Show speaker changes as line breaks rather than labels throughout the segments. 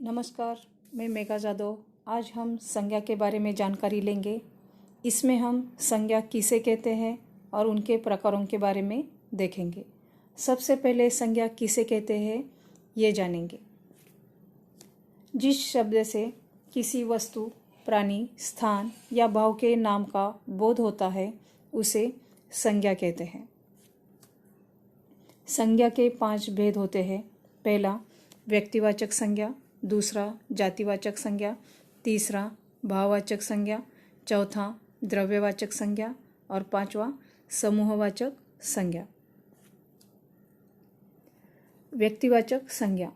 नमस्कार, मैं मेघा जादव। आज हम संज्ञा के बारे में जानकारी लेंगे। इसमें हम संज्ञा किसे कहते हैं और उनके प्रकारों के बारे में देखेंगे। सबसे पहले संज्ञा किसे कहते हैं ये जानेंगे। जिस शब्द से किसी वस्तु, प्राणी, स्थान या भाव के नाम का बोध होता है उसे संज्ञा कहते हैं। संज्ञा के 5 भेद होते हैं। पहला व्यक्तिवाचक संज्ञा, दूसरा जातिवाचक संज्ञा, तीसरा भाववाचक संज्ञा, चौथा द्रव्यवाचक संज्ञा और पांचवा समूहवाचक संज्ञा। व्यक्तिवाचक संज्ञा,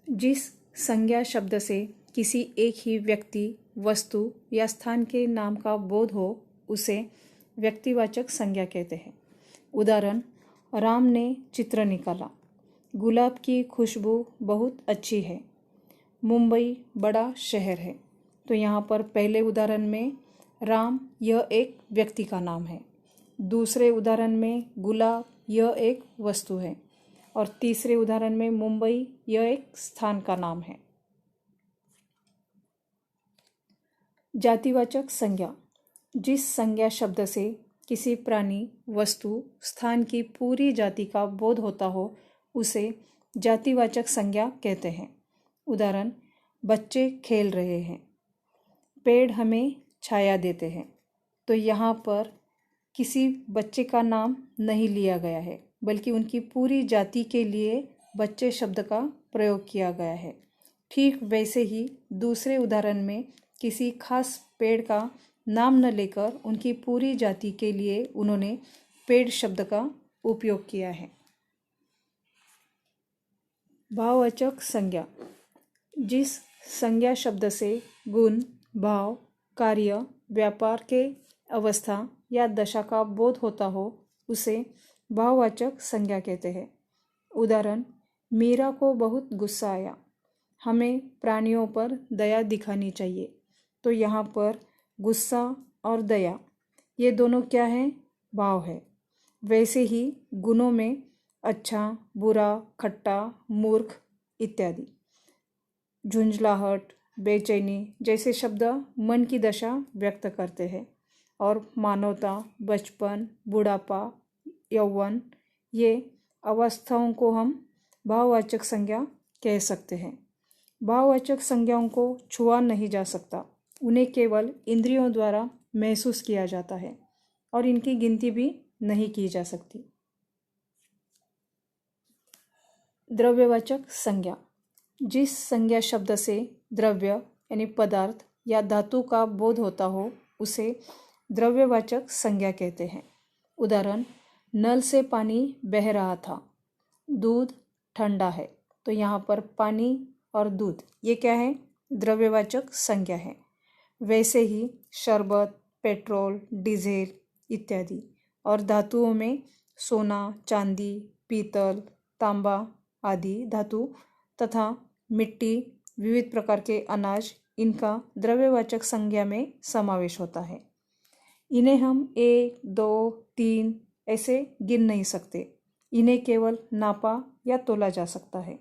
जिस संज्ञा शब्द से किसी एक ही व्यक्ति, वस्तु या स्थान के नाम का बोध हो उसे व्यक्तिवाचक संज्ञा कहते हैं। उदाहरण, राम ने चित्र निकाला। गुलाब की खुशबू बहुत अच्छी है। मुंबई बड़ा शहर है। तो यहाँ पर पहले उदाहरण में राम यह एक व्यक्ति का नाम है, दूसरे उदाहरण में गुलाब यह एक वस्तु है और तीसरे उदाहरण में मुंबई यह एक स्थान का नाम है। जातिवाचक संज्ञा, जिस संज्ञा शब्द से किसी प्राणी, वस्तु, स्थान की पूरी जाति का बोध होता हो उसे जातिवाचक संज्ञा कहते हैं। उदाहरण, बच्चे खेल रहे हैं। पेड़ हमें छाया देते हैं। तो यहाँ पर किसी बच्चे का नाम नहीं लिया गया है, बल्कि उनकी पूरी जाति के लिए बच्चे शब्द का प्रयोग किया गया है। ठीक वैसे ही दूसरे उदाहरण में किसी खास पेड़ का नाम न लेकर उनकी पूरी जाति के लिए उन्होंने पेड़ शब्द का उपयोग किया है। भाववाचक संज्ञा, जिस संज्ञा शब्द से गुण, भाव, कार्य, व्यापार के अवस्था या दशा का बोध होता हो उसे भाववाचक संज्ञा कहते हैं। उदाहरण, मीरा को बहुत गुस्सा आया। हमें प्राणियों पर दया दिखानी चाहिए। तो यहाँ पर गुस्सा और दया ये दोनों क्या हैं? भाव है। वैसे ही गुणों में अच्छा, बुरा, खट्टा, मूर्ख इत्यादि। झुंझलाहट, बेचैनी जैसे शब्द मन की दशा व्यक्त करते हैं और मानवता, बचपन, बुढ़ापा, यौवन ये अवस्थाओं को हम भाववाचक संज्ञा कह सकते हैं। भाववाचक संज्ञाओं को छुआ नहीं जा सकता, उन्हें केवल इंद्रियों द्वारा महसूस किया जाता है और इनकी गिनती भी नहीं की जा सकती। द्रव्यवाचक संज्ञा, जिस संज्ञा शब्द से द्रव्य यानी पदार्थ या धातु का बोध होता हो उसे द्रव्यवाचक संज्ञा कहते हैं। उदाहरण, नल से पानी बह रहा था। दूध ठंडा है। तो यहाँ पर पानी और दूध ये क्या है? द्रव्यवाचक संज्ञा है। वैसे ही शरबत, पेट्रोल, डीजल इत्यादि और धातुओं में सोना, चांदी, पीतल, तांबा आदि धातु तथा मिट्टी, विविध प्रकार के अनाज इनका द्रव्यवाचक संज्ञा में समावेश होता है। इन्हें हम 1, 2, 3 ऐसे गिन नहीं सकते। इन्हें केवल नापा या तोला जा सकता है।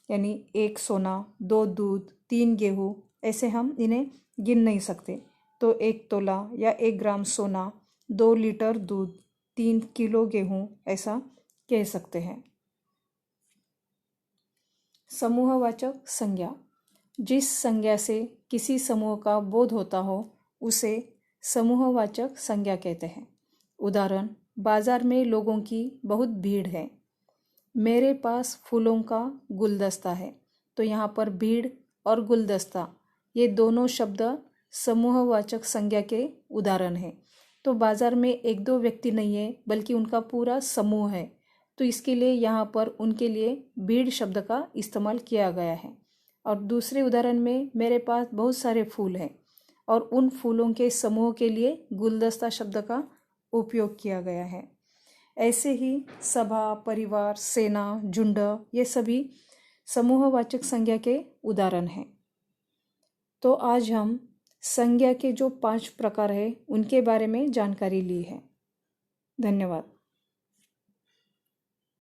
यानी 1 सोना, 2 दूध, 3 गेहूँ ऐसे हम इन्हें गिन नहीं सकते। तो 1 तोला या 1 ग्राम सोना, 2 लीटर दूध, 3 किलो गेहूँ ऐसा कह सकते हैं। समूहवाचक संज्ञा, जिस संज्ञा से किसी समूह का बोध होता हो उसे समूहवाचक संज्ञा कहते हैं। उदाहरण, बाजार में लोगों की बहुत भीड़ है। मेरे पास फूलों का गुलदस्ता है। तो यहाँ पर भीड़ और गुलदस्ता ये दोनों शब्द समूहवाचक संज्ञा के उदाहरण हैं। तो बाजार में 1-2 व्यक्ति नहीं है बल्कि उनका पूरा समूह है। तो इसके लिए यहाँ पर उनके लिए भीड़ शब्द का इस्तेमाल किया गया है। और दूसरे उदाहरण में मेरे पास बहुत सारे फूल हैं और उन फूलों के समूह के लिए गुलदस्ता शब्द का उपयोग किया गया है। ऐसे ही सभा, परिवार, सेना, झुंड ये सभी समूहवाचक संज्ञा के उदाहरण हैं। तो आज हम संज्ञा के जो 5 प्रकार हैं उनके बारे में जानकारी ली है। धन्यवाद।